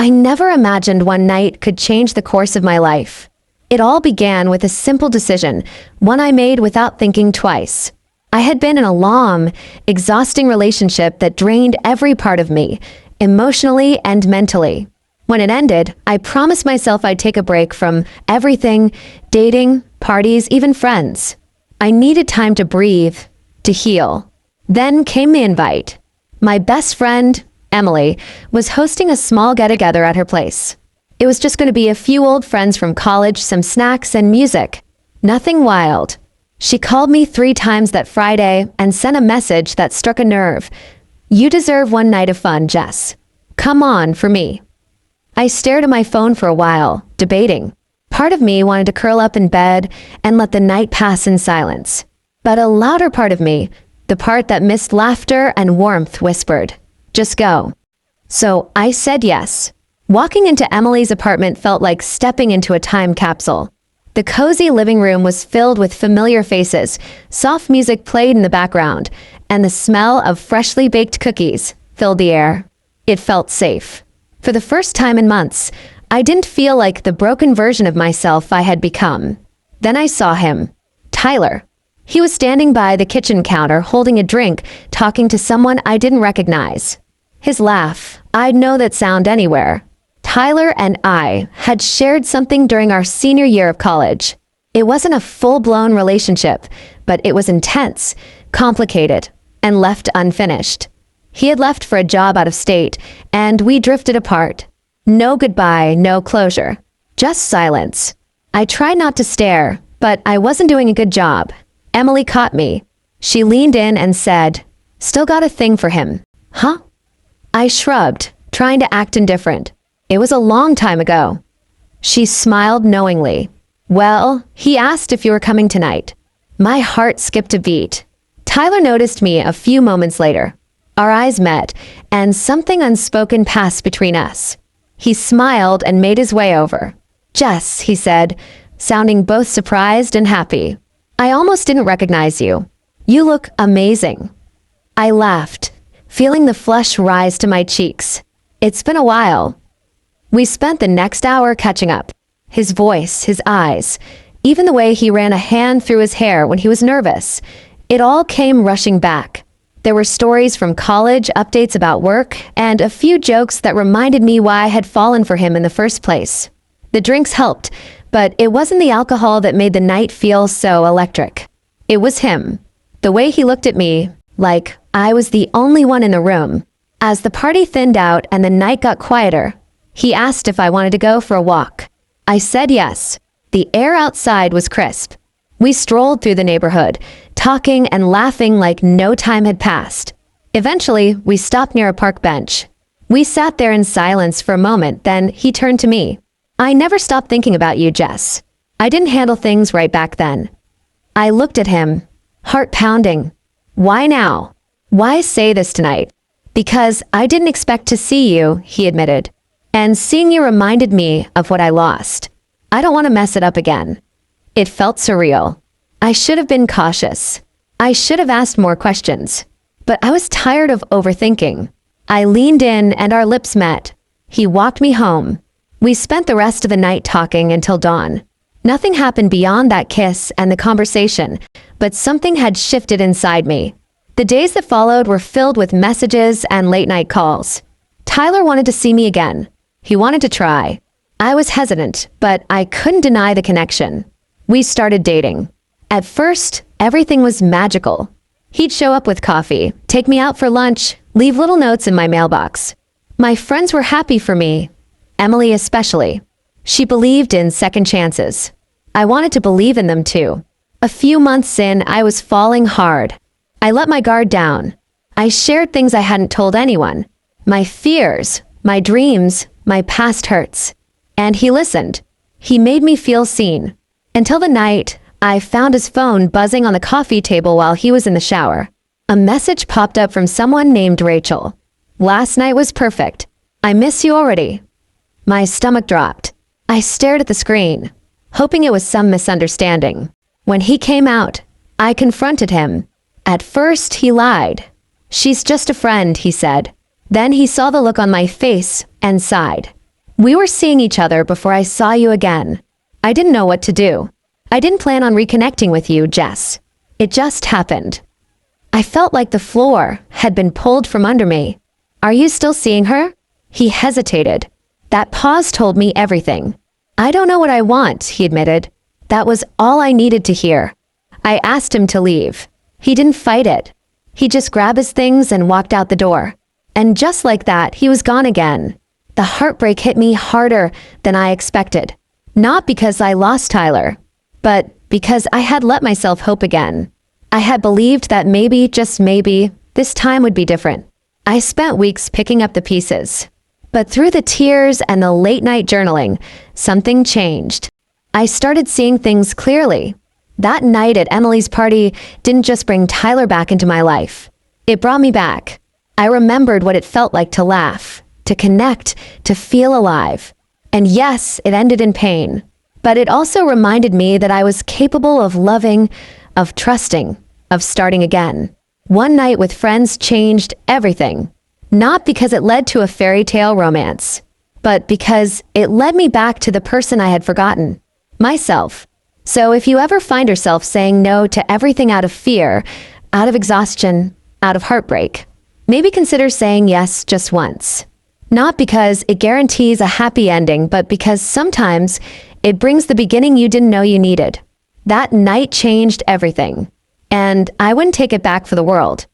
I never imagined one night could change the course of my life. It all began with a simple decision, one I made without thinking twice. I had been in a long, exhausting relationship that drained every part of me, emotionally and mentally. When it ended, I promised myself I'd take a break from everything, dating, parties, even friends. I needed time to breathe, to heal. Then came the invite. My best friend, Emily, was hosting a small get-together at her place. It was just going to be a few old friends from college, some snacks, and music. Nothing wild. She called me 3 times that Friday and sent a message that struck a nerve. "You deserve one night of fun, Jess. Come on for me." I stared at my phone for a while, debating. Part of me wanted to curl up in bed and let the night pass in silence. But a louder part of me, the part that missed laughter and warmth, whispered, "Just go." So I said yes. Walking into Emily's apartment felt like stepping into a time capsule. The cozy living room was filled with familiar faces, soft music played in the background, and the smell of freshly baked cookies filled the air. It felt safe. For the first time in months, I didn't feel like the broken version of myself I had become. Then I saw him. Tyler. He was standing by the kitchen counter holding a drink, talking to someone I didn't recognize. His laugh, I'd know that sound anywhere. Tyler and I had shared something during our senior year of college. It wasn't a full-blown relationship, but it was intense, complicated, and left unfinished. He had left for a job out of state, and we drifted apart. No goodbye, no closure. Just silence. I tried not to stare, but I wasn't doing a good job. Emily caught me. She leaned in and said, "Still got a thing for him, huh?" I shrugged, trying to act indifferent. It was a long time ago. She smiled knowingly. "Well, he asked if you were coming tonight." My heart skipped a beat. Tyler noticed me a few moments later. Our eyes met, and something unspoken passed between us. He smiled and made his way over. "Jess," he said, sounding both surprised and happy. "I almost didn't recognize you. You look amazing." I laughed, feeling the flush rise to my cheeks. It's been a while. We spent the next hour catching up. His voice, his eyes, even the way he ran a hand through his hair when he was nervous. It all came rushing back. There were stories from college, updates about work, and a few jokes that reminded me why I had fallen for him in the first place. The drinks helped, but it wasn't the alcohol that made the night feel so electric. It was him. The way he looked at me, like I was the only one in the room. As the party thinned out and the night got quieter, he asked if I wanted to go for a walk. I said yes. The air outside was crisp. We strolled through the neighborhood, talking and laughing like no time had passed. Eventually, we stopped near a park bench. We sat there in silence for a moment, then he turned to me. "I never stopped thinking about you, Jess. I didn't handle things right back then." I looked at him, heart pounding. "Why now? Why say this tonight?" "Because I didn't expect to see you," he admitted. "And seeing you reminded me of what I lost. I don't want to mess it up again." It felt surreal. I should have been cautious. I should have asked more questions. But I was tired of overthinking. I leaned in and our lips met. He walked me home. We spent the rest of the night talking until dawn. Nothing happened beyond that kiss and the conversation, but something had shifted inside me. The days that followed were filled with messages and late-night calls. Tyler wanted to see me again. He wanted to try. I was hesitant, but I couldn't deny the connection. We started dating. At first, everything was magical. He'd show up with coffee, take me out for lunch, leave little notes in my mailbox. My friends were happy for me, Emily especially. She believed in second chances. I wanted to believe in them too. A few months in, I was falling hard. I let my guard down. I shared things I hadn't told anyone. My fears, my dreams, my past hurts. And he listened. He made me feel seen. Until the night, I found his phone buzzing on the coffee table while he was in the shower. A message popped up from someone named Rachel. "Last night was perfect. I miss you already." My stomach dropped. I stared at the screen, hoping it was some misunderstanding. When he came out, I confronted him. At first, he lied. "She's just a friend," he said. Then he saw the look on my face and sighed. We were seeing each other before I saw you again. I didn't know what to do. I didn't plan on reconnecting with you, Jess. It just happened. I felt like the floor had been pulled from under me. Are you still seeing her? He hesitated. That pause told me everything. I don't know what I want, he admitted. That was all I needed to hear. I asked him to leave. He didn't fight it. He just grabbed his things and walked out the door. And just like that, he was gone again. The heartbreak hit me harder than I expected. Not because I lost Tyler, but because I had let myself hope again. I had believed that maybe, just maybe, this time would be different. I spent weeks picking up the pieces. But through the tears and the late-night journaling, something changed. I started seeing things clearly. That night at Emily's party didn't just bring Tyler back into my life. It brought me back. I remembered what it felt like to laugh, to connect, to feel alive. And yes, it ended in pain. But it also reminded me that I was capable of loving, of trusting, of starting again. One night with friends changed everything. Not because it led to a fairy tale romance, but because it led me back to the person I had forgotten, myself. So if you ever find yourself saying no to everything out of fear, out of exhaustion, out of heartbreak, maybe consider saying yes just once. Not because it guarantees a happy ending, but because sometimes it brings the beginning you didn't know you needed. That night changed everything. And I wouldn't take it back for the world.